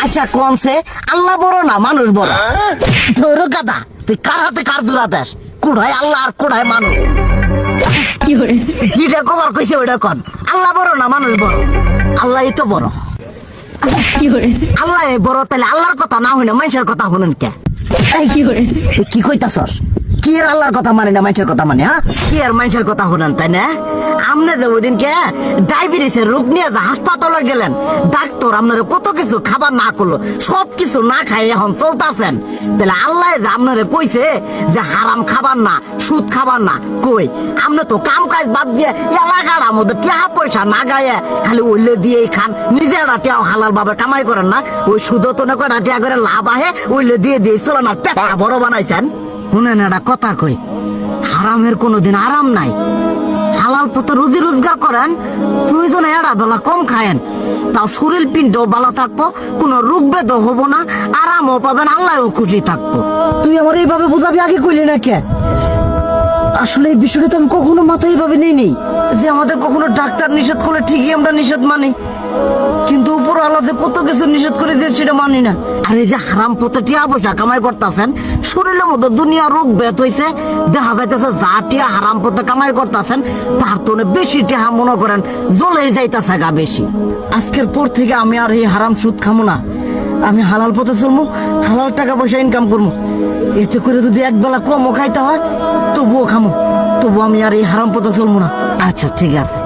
আচ্ছা কোনছে আল্লাহ বড় না মানুষ বড়? ধরো গাদা, তুই কার হাতে কার জোড়া দেশ? কুড়াই আল্লাহ আর কুড়াই মানুষ। যেটা কবার কইছে ওইটা কন। আল্লাহ বড় না মানুষ বড়? আল্লাহই তো বড়। আল্লাহ বড়, তাহলে আল্লাহর কথা না হইনা মানুষের কথা শুনেন কে? তুই কি কইতাছস? কি আর আল্লাহর কথা মানে না মানুষের কথা মানে? হ্যাঁ, কি আর মানুষের কথা শুনেন তাই না? আমনে যে ওই দিনকে ডায়াবেটিসের রোগ নিয়ে যে হাসপাতালে গেলেন, ডাক্তার আপনার কত কিছু খাবার না করলো, সব কিছু না খাই এখন চলতেছেন। তাহলে আল্লাহ যে আপনারে কইছে যে হারাম খাবার না, সুদ খাবার না, কই আপনি তো কাম কাজ বাদ দিয়ে এলাকার মধ্যে টাকা পয়সা না গায়ে খালি ওইলে দিয়েই খান। নিজেরা টিয়াও হালাল ভাবে কামাই করেন না, ওই সুদ তো না কয়টা টিয়া করে লাভ আহে ওইলে দিয়ে দিয়ে চলেন আর পেট বড় বানাইছেন। শুনেন একটা কথা কই, হারামের কোনোদিন আরাম নাই। হালাল পথে রুজি রোজগার করেন, প্রয়োজনে এড়া বেলা কম খায়েন, তাও শরীর পিণ্ডও ভালো থাকবো, কোনো রোগ বেদও হবো না, আরামও পাবেন, আল্লাহও খুশি থাকবো। তুই আমার এইভাবে বুঝাবি আগে কইলি না কে? আসলে এই বিষয়টা তো আমি কখনো মাথায় এইভাবে নিইনি যে আমাদের কখনো ডাক্তার নিষেধ করলে ঠিকই আমরা নিষেধ মানি, কিন্তু উপর আলাদা কত কিছু নিষেধ করে দিয়ে সেটা মানি না। আর এই যে হারাম পথে টিয়া পয়সা কামাই করতেছেন, শরীরের মধ্যে দুনিয়া রোগ বেত হয়েছে, দেখা যাইতেছে যা টিয়া হারাম পথে কামাই করতেছেন তার তো বেশি টিয়া মনে করেন জ্বলেই যাইতেছে গা বেশি। আজকের পর থেকে আমি আর এই হারাম সুদ খামো না, আমি হালাল পথে চলবো, হালাল টাকা পয়সা ইনকাম করবো। এতে করে যদি একবেলা কমও খাইতে হয় তবুও খামো, তবু আমি আর এই হারাম পথে চলবো না। আচ্ছা ঠিক আছে।